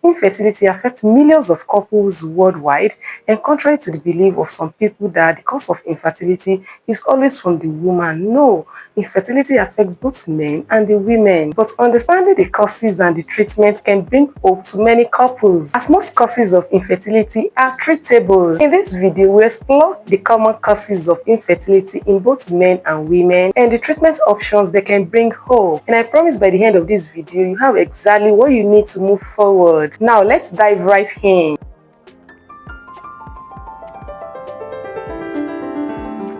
Infertility affects millions of couples worldwide, and contrary to the belief of some people that the cause of infertility is always from the woman, no, infertility affects both men and the women. But understanding the causes and the treatment can bring hope to many couples, as most causes of infertility are treatable. In this video, we explore the common causes of infertility in both men and women and the treatment options that can bring hope. And I promise by the end of this video, you have exactly what you need to move forward. Now, let's dive right in.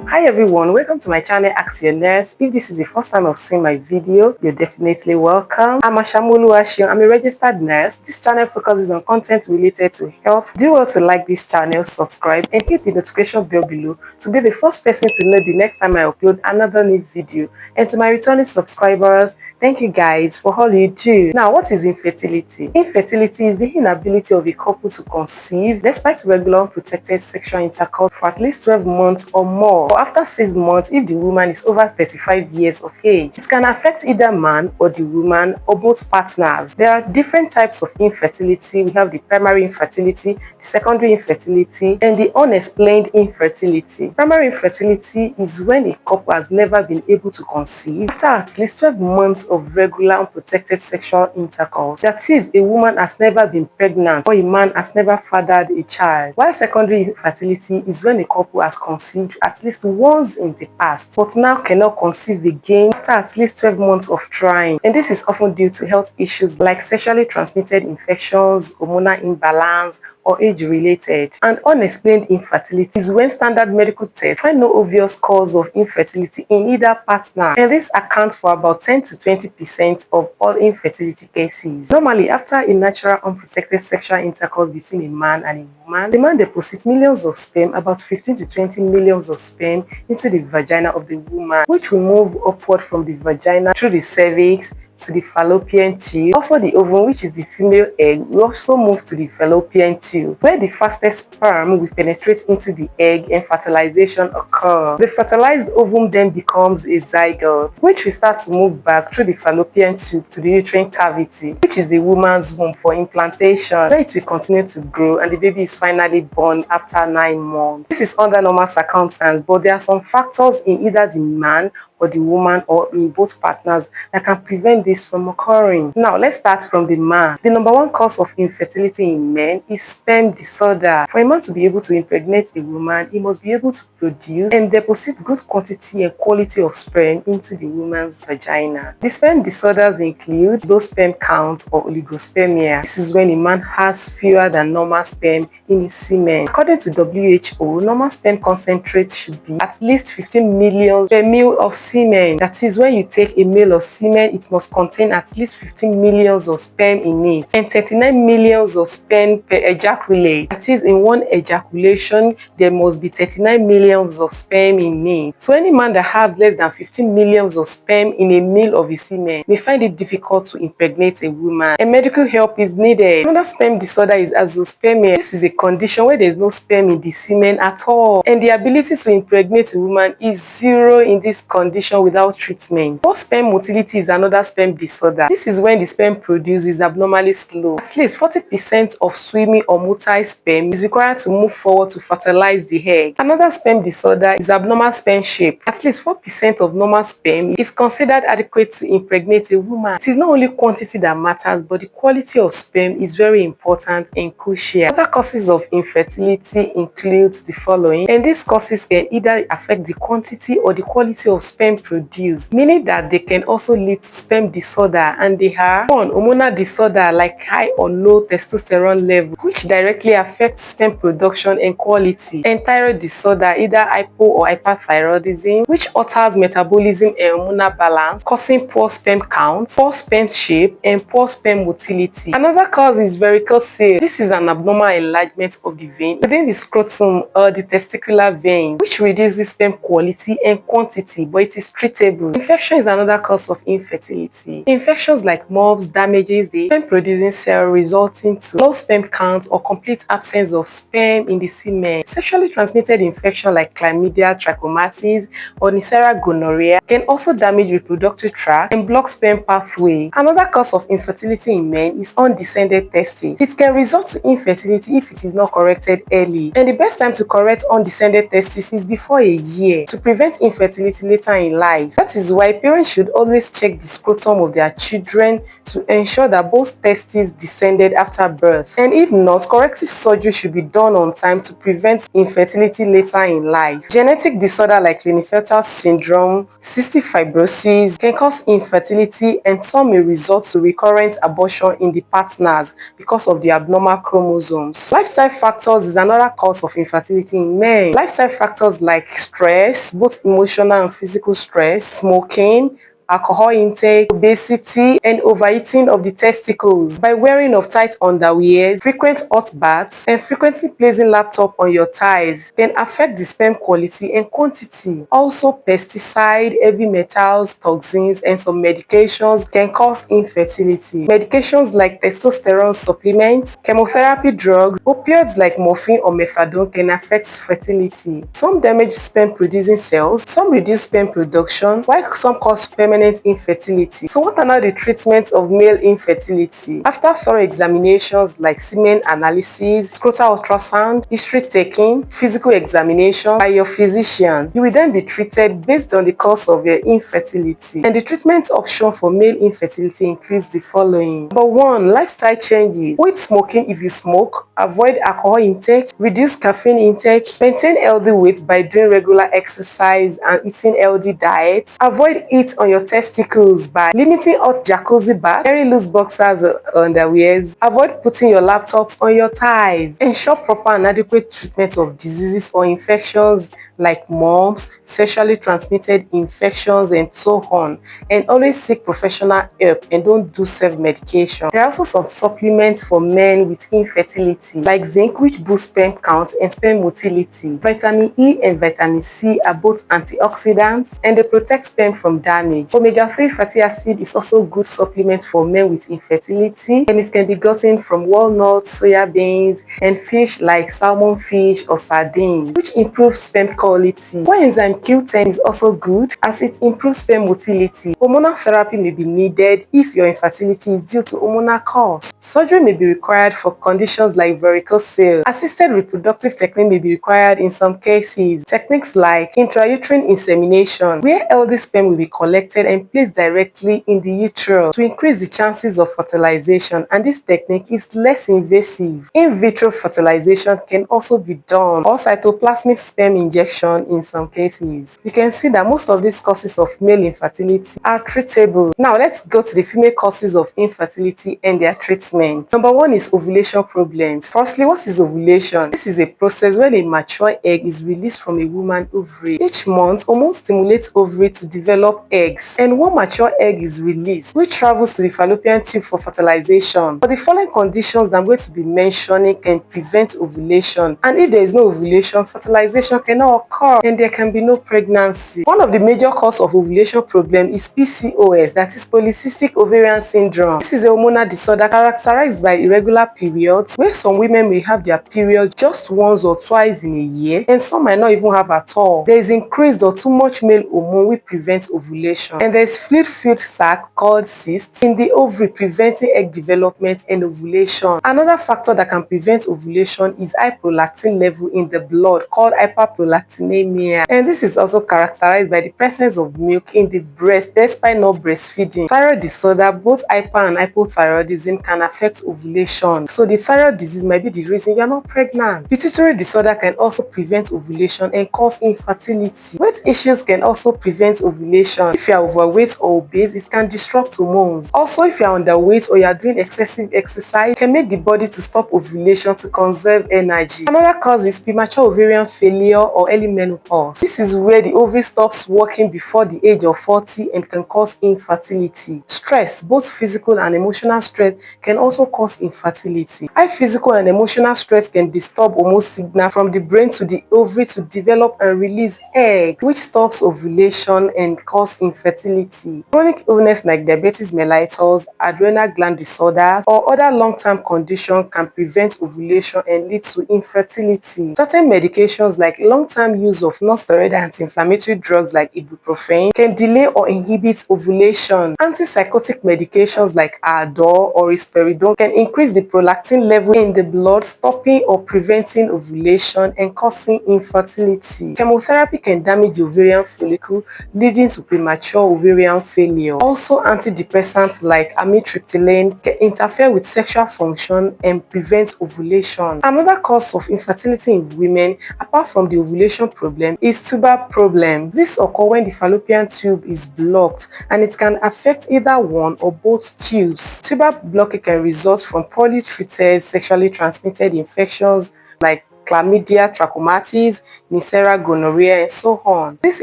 Hi everyone, welcome to my channel Ask Your Nurse. If this is the first time of seeing my video, you're definitely welcome. I'm Ashamolu Ashion. I'm a registered nurse. This channel focuses on content related to health. Do well to like this channel, subscribe, and hit the notification bell below to be the first person to know the next time I upload another new video. And to my returning subscribers, thank you guys for all you do. Now, what is infertility? Infertility is the inability of a couple to conceive despite regular unprotected sexual intercourse for at least 12 months or more. After 6 months, if the woman is over 35 years of age. It can affect either man or the woman or both partners. There are different types of infertility. We have the primary infertility, the secondary infertility, and the unexplained infertility. Primary infertility is when a couple has never been able to conceive after at least 12 months of regular unprotected sexual intercourse. That is, a woman has never been pregnant or a man has never fathered a child. While secondary infertility is when a couple has conceived at least once in the past, but now cannot conceive again after at least 12 months of trying. And this is often due to health issues like sexually transmitted infections, hormonal imbalance, or age-related. And unexplained infertility is when standard medical tests find no obvious cause of infertility in either partner, and this accounts for about 10 to 20% of all infertility cases. Normally, after a natural unprotected sexual intercourse between a man and a woman, the man deposits millions of sperm, about 15 to 20 millions of sperm, into the vagina of the woman, which will move upward from the vagina through the cervix to the fallopian tube. Also, the ovum, which is the female egg, will also move to the fallopian tube, where the fastest sperm will penetrate into the egg and fertilization occurs. The fertilized ovum then becomes a zygote, which will start to move back through the fallopian tube to the uterine cavity, which is the woman's womb, for implantation, where it will continue to grow and the baby is finally born after 9 months. This is under normal circumstances, but there are some factors in either the man or the woman or in both partners that can prevent this from occurring. Now, let's start from the man. The number one cause of infertility in men is sperm disorder. For a man to be able to impregnate a woman, he must be able to produce and deposit good quantity and quality of sperm into the woman's vagina. The sperm disorders include low sperm count or oligospermia. This is when a man has fewer than normal sperm in his semen. According to WHO, normal sperm concentrate should be at least 15 million per ml of semen. That is, when you take a male of semen, it must contain at least 15 millions of sperm in it and 39 millions of sperm per ejaculate. That is, in one ejaculation, there must be 39 millions of sperm in it. So any man that has less than 15 millions of sperm in a male of his semen may find it difficult to impregnate a woman, and medical help is needed. Another sperm disorder is azoospermia. This is a condition where there is no sperm in the semen at all, and the ability to impregnate a woman is zero in this condition without treatment. Poor sperm motility is another sperm disorder. This is when the sperm produced is abnormally slow. At least 40% of swimming or motile sperm is required to move forward to fertilize the egg. Another sperm disorder is abnormal sperm shape. At least 4% of normal sperm is considered adequate to impregnate a woman. It is not only quantity that matters, but the quality of sperm is very important and crucial. Other causes of infertility include the following, and these causes can either affect the quantity or the quality of sperm produced, meaning that they can also lead to sperm disorder, and they are: 1. Hormonal disorder like high or low testosterone level, which directly affects sperm production and quality; and thyroid disorder, either hypo or hyperthyroidism, which alters metabolism and hormonal balance, causing poor sperm count, poor sperm shape, and poor sperm motility. Another cause is varicocele. This is an abnormal enlargement of the vein within the scrotum or the testicular vein, which reduces sperm quality and quantity, but it it is treatable. Infection is another cause of infertility. Infections like mumps damages the sperm-producing cell, resulting to low sperm count or complete absence of sperm in the semen. Sexually transmitted infection like chlamydia, trachomatis, or Neisseria gonorrhea can also damage reproductive tract and block sperm pathway. Another cause of infertility in men is undescended testes. It can result to infertility if it is not corrected early, and the best time to correct undescended testes is before a year to prevent infertility later in life. That is why parents should always check the scrotum of their children to ensure that both testes descended after birth, and if not, corrective surgery should be done on time to prevent infertility later in life. Genetic disorder like Klinefelter syndrome, cystic fibrosis can cause infertility, and some may result to recurrent abortion in the partners because of the abnormal chromosomes. Lifestyle factors is another cause of infertility in men. Lifestyle factors like stress, both emotional and physical stress, smoking, alcohol intake, obesity, and overeating of the testicles. By wearing of tight underwear, frequent hot baths, and frequently placing laptop on your thighs can affect the sperm quality and quantity. Also, pesticide, heavy metals, toxins, and some medications can cause infertility. Medications like testosterone supplements, chemotherapy drugs, opioids like morphine or methadone can affect fertility. Some damage sperm-producing cells, some reduce sperm production, while some cause permanent infertility. So what are now the treatments of male infertility? After thorough examinations like semen analysis, scrotal ultrasound, history taking, physical examination by your physician, you will then be treated based on the cause of your infertility. And the treatment option for male infertility includes the following. Number 1, lifestyle changes. Quit smoking if you smoke, avoid alcohol intake, reduce caffeine intake, maintain healthy weight by doing regular exercise and eating healthy diet, avoid heat on your testicles by limiting hot jacuzzi baths, very loose boxers or underwears, avoid putting your laptops on your thighs, ensure proper and adequate treatment of diseases or infections like mumps, sexually transmitted infections, and so on, and always seek professional help and don't do self-medication. There are also some supplements for men with infertility like zinc, which boosts sperm count and sperm motility. Vitamin E and vitamin C are both antioxidants and they protect sperm from damage. Omega-3 fatty acid is also a good supplement for men with infertility, and it can be gotten from walnuts, soya beans, and fish like salmon fish or sardines, which improves sperm quality. Coenzyme Q10 is also good as it improves sperm motility. Hormonal therapy may be needed if your infertility is due to hormonal cause. Surgery may be required for conditions like varicocele. Assisted reproductive technique may be required in some cases. Techniques like intrauterine insemination, where healthy sperm will be collected and placed directly in the uterus to increase the chances of fertilization, and this technique is less invasive. In vitro fertilization can also be done, or cytoplasmic sperm injection in some cases. You can see that most of these causes of male infertility are treatable. Now let's go to the female causes of infertility and their treatment. Number 1 is ovulation problems. Firstly, what is ovulation? This is a process when a mature egg is released from a woman's ovary. Each month, hormones stimulate ovary to develop eggs, and one mature egg is released, which travels to the fallopian tube for fertilization. But the following conditions that I'm going to be mentioning can prevent ovulation, and if there is no ovulation, fertilization cannot occur and there can be no pregnancy. One of the major causes of ovulation problem is PCOS, that is polycystic ovarian syndrome. This is a hormonal disorder characterized by irregular periods, where some women may have their periods just once or twice in a year, and some might not even have at all. There is increased or too much male hormone which prevents ovulation, and there is fluid-filled sac called cyst in the ovary preventing egg development and ovulation. Another factor that can prevent ovulation is high prolactin level in the blood called hyperprolactinemia, and this is also characterized by the presence of milk in the breast despite not breastfeeding. Thyroid disorder, both hyper and hypothyroidism, can affect ovulation, so the thyroid disease might be the reason you're not pregnant. Pituitary disorder can also prevent ovulation and cause infertility. Weight issues can also prevent ovulation. If you are overweight or obese, it can disrupt hormones. Also, if you are underweight or you are doing excessive exercise, it can make the body to stop ovulation to conserve energy. Another cause is premature ovarian failure or early early menopause. This is where the ovary stops working before the age of 40 and can cause infertility. Stress, both physical and emotional stress, can also cause infertility. High physical and emotional stress can disturb hormone signal from the brain to the ovary to develop and release egg, which stops ovulation and cause infertility. Chronic illness like diabetes mellitus, adrenal gland disorders, or other long-term conditions can prevent ovulation and lead to infertility. Certain medications like long-term use of non-steroidal anti-inflammatory drugs like ibuprofen can delay or inhibit ovulation. Antipsychotic medications like Adderall or risperidone can increase the prolactin level in the blood, stopping or preventing ovulation and causing infertility. Chemotherapy can damage the ovarian follicle, leading to premature ovarian failure. Also, antidepressants like amitriptyline can interfere with sexual function and prevent ovulation. Another cause of infertility in women, apart from the ovulation problem, is tubal problem. This occurs when the fallopian tube is blocked, and it can affect either one or both tubes. Tubal blockage can result from poorly treated sexually transmitted infections like chlamydia trachomatis, Neisseria gonorrhea, and so on. These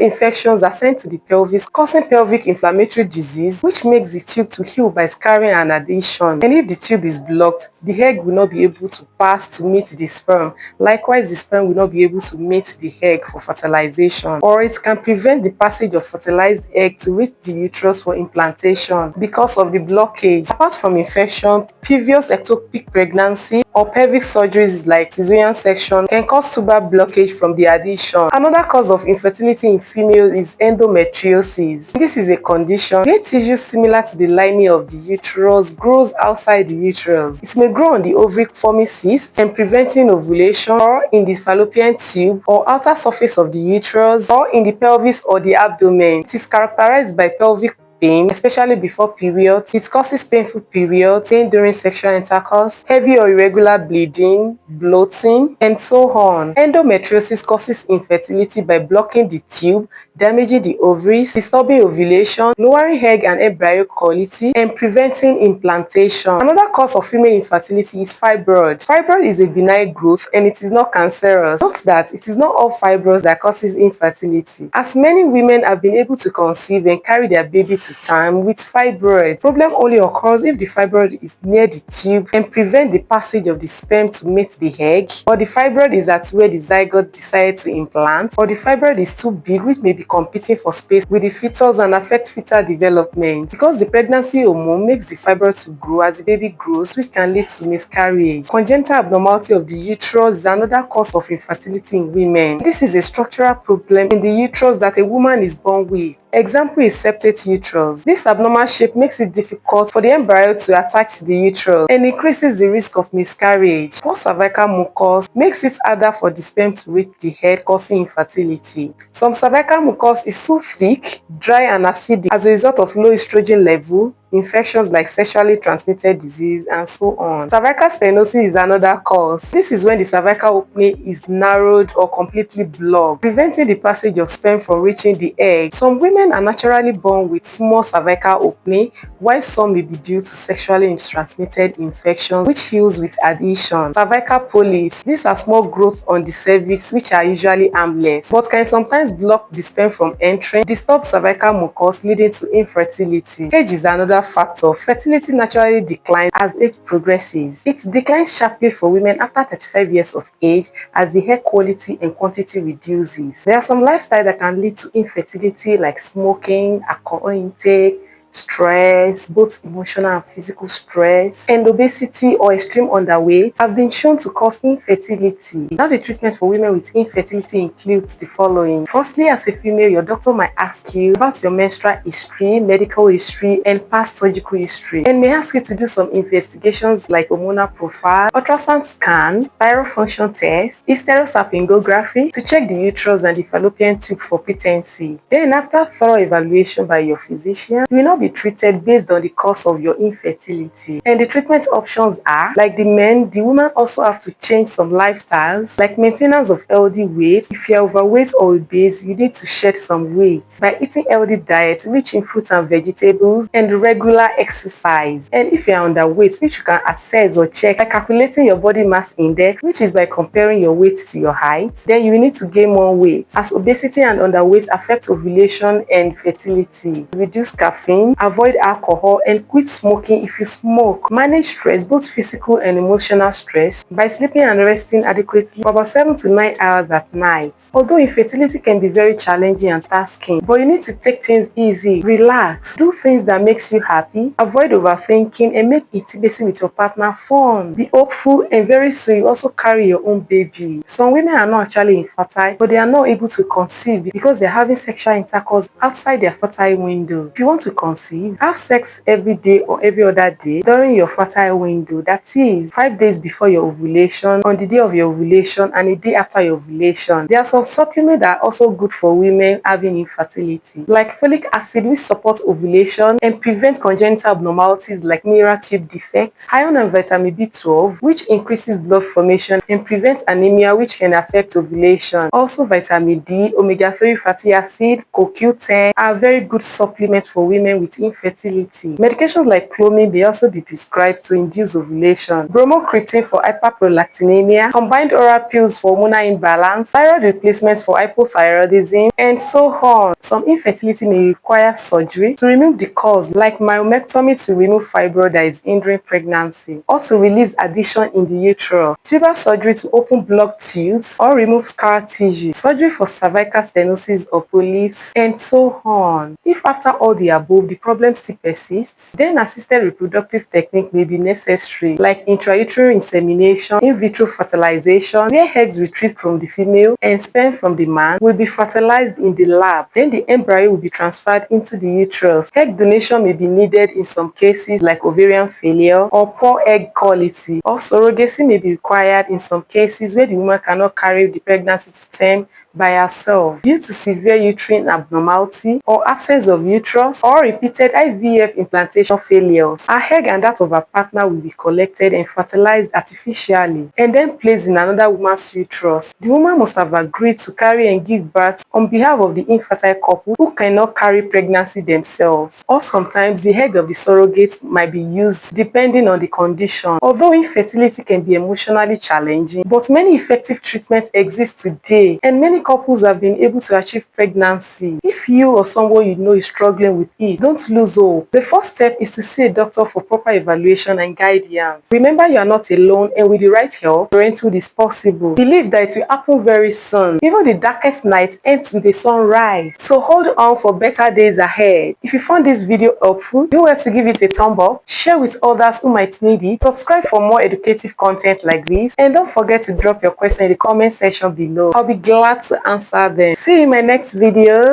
infections are sent to the pelvis, causing pelvic inflammatory disease, which makes the tube to heal by scarring and adhesion. And if the tube is blocked, the egg will not be able to pass to meet the sperm. Likewise, the sperm will not be able to meet the egg for fertilization, or it can prevent the passage of fertilized egg to reach the uterus for implantation because of the blockage. Apart from infection, previous ectopic pregnancy or pelvic surgeries like cesarean section can cause tubal blockage from the adhesion. Another cause of infertility in females is endometriosis. This is a condition where tissue similar to the lining of the uterus grows outside the uterus. It may grow on the ovary forming cysts and preventing ovulation, or in the fallopian tube or outer surface of the uterus, or in the pelvis or the abdomen. It is characterized by pelvic pain, especially before periods. It causes painful periods, pain during sexual intercourse, heavy or irregular bleeding, bloating, and so on. Endometriosis causes infertility by blocking the tube, damaging the ovaries, disturbing ovulation, lowering egg and embryo quality, and preventing implantation. Another cause of female infertility is fibroid. Fibroid is a benign growth and it is not cancerous. Note that it is not all fibroids that causes infertility, as many women have been able to conceive and carry their baby to term with fibroid. Problem only occurs if the fibroid is near the tube and prevent the passage of the sperm to meet the egg, or the fibroid is at where the zygote decided to implant, or the fibroid is too big, which may be competing for space with the fetus and affect fetal development, because the pregnancy hormone makes the fibroid to grow as the baby grows, which can lead to miscarriage. Congenital abnormality of the uterus is another cause of infertility in women. This is a structural problem in the uterus that a woman is born with. Example is septate uterus. This abnormal shape makes it difficult for the embryo to attach to the uterus and increases the risk of miscarriage. Poor cervical mucus makes it harder for the sperm to reach the head, causing infertility. Some cervical mucus is too thick, dry, and acidic as a result of low estrogen level, infections like sexually transmitted disease, and so on. Cervical stenosis is another cause. This is when the cervical opening is narrowed or completely blocked, preventing the passage of sperm from reaching the egg. Some women are naturally born with small cervical opening, while some may be due to sexually transmitted infections, which heals with adhesion. Cervical polyps. These are small growths on the cervix which are usually harmless, but can sometimes block the sperm from entering, disturb cervical mucus, leading to infertility. Age is another factor. Fertility naturally declines as age progresses. It declines sharply for women after 35 years of age as the hair quality and quantity reduces. There are some lifestyles that can lead to infertility like smoking, alcohol intake, stress, both emotional and physical stress, and obesity or extreme underweight have been shown to cause infertility. Now, the treatment for women with infertility includes the following. Firstly, as a female, your doctor might ask you about your menstrual history, medical history, and past surgical history, and may ask you to do some investigations like hormonal profile, ultrasound scan, thyroid function test, hysterosalpingography to check the uterus and the fallopian tube for patency. Then, after thorough evaluation by your physician, you will not be be treated based on the cause of your infertility. And the treatment options are, like the men, the woman also have to change some lifestyles, like maintenance of healthy weight. If you're overweight or obese, you need to shed some weight by eating healthy diet rich in fruits and vegetables and regular exercise. And if you're underweight, which you can assess or check by calculating your body mass index, which is by comparing your weight to your height, then you will need to gain more weight, as obesity and underweight affect ovulation and fertility. Reduce caffeine, avoid alcohol, and quit smoking if you smoke. Manage stress, both physical and emotional stress, by sleeping and resting adequately for about 7 to 9 hours at night. Although infertility can be very challenging and tasking, but you need to take things easy, relax, do things that makes you happy, avoid overthinking, and make intimacy with your partner fun. Be hopeful, and very soon you also carry your own baby. Some women are not actually infertile, but they are not able to conceive because they're having sexual intercourse outside their fertile window. If you want to conceive, have sex every day or every other day during your fertile window, that is 5 days before your ovulation, on the day of your ovulation, and a day after your ovulation. There are some supplements that are also good for women having infertility, like folic acid, which supports ovulation and prevents congenital abnormalities like neural tube defects, iron and vitamin B12, which increases blood formation and prevents anemia, which can affect ovulation. Also, vitamin D, omega-3 fatty acid, CoQ10 are very good supplements for women with infertility. Medications like clomid may also be prescribed to induce ovulation. Bromocriptine for hyperprolactinemia, combined oral pills for hormonal imbalance, thyroid replacements for hypothyroidism, and so on. Some infertility may require surgery to remove the cause, like myomectomy to remove fibroid that is hindering pregnancy, or to release adhesion in the uterus, tubal surgery to open blocked tubes or remove scar tissue, surgery for cervical stenosis or polyps, and so on. If after all the above the problem still persists, then assisted reproductive technique may be necessary, like intrauterine insemination, in vitro fertilization, where eggs retrieved from the female and sperm from the man will be fertilized in the lab. Then the embryo will be transferred into the uterus. Egg donation may be needed in some cases like ovarian failure or poor egg quality. Or surrogacy may be required in some cases where the woman cannot carry the pregnancy to term by herself due to severe uterine abnormality or absence of uterus or repeated IVF implantation failures. Her egg and that of her partner will be collected and fertilized artificially and then placed in another woman's uterus. The woman must have agreed to carry and give birth on behalf of the infertile couple who cannot carry pregnancy themselves. Or sometimes the egg of the surrogate might be used depending on the condition. Although infertility can be emotionally challenging, but many effective treatments exist today and many couples have been able to achieve pregnancy. If you or someone you know is struggling with it, don't lose hope. The first step is to see a doctor for proper evaluation and guidance. Remember, you are not alone, and with the right help, parenthood is possible. Believe that it will happen very soon. Even the darkest night ends with a sunrise. So hold on for better days ahead. If you found this video helpful, do well to give it a thumb up, share with others who might need it, subscribe for more educative content like this, and don't forget to drop your question in the comment section below. I'll be glad to answer them. See you in my next video.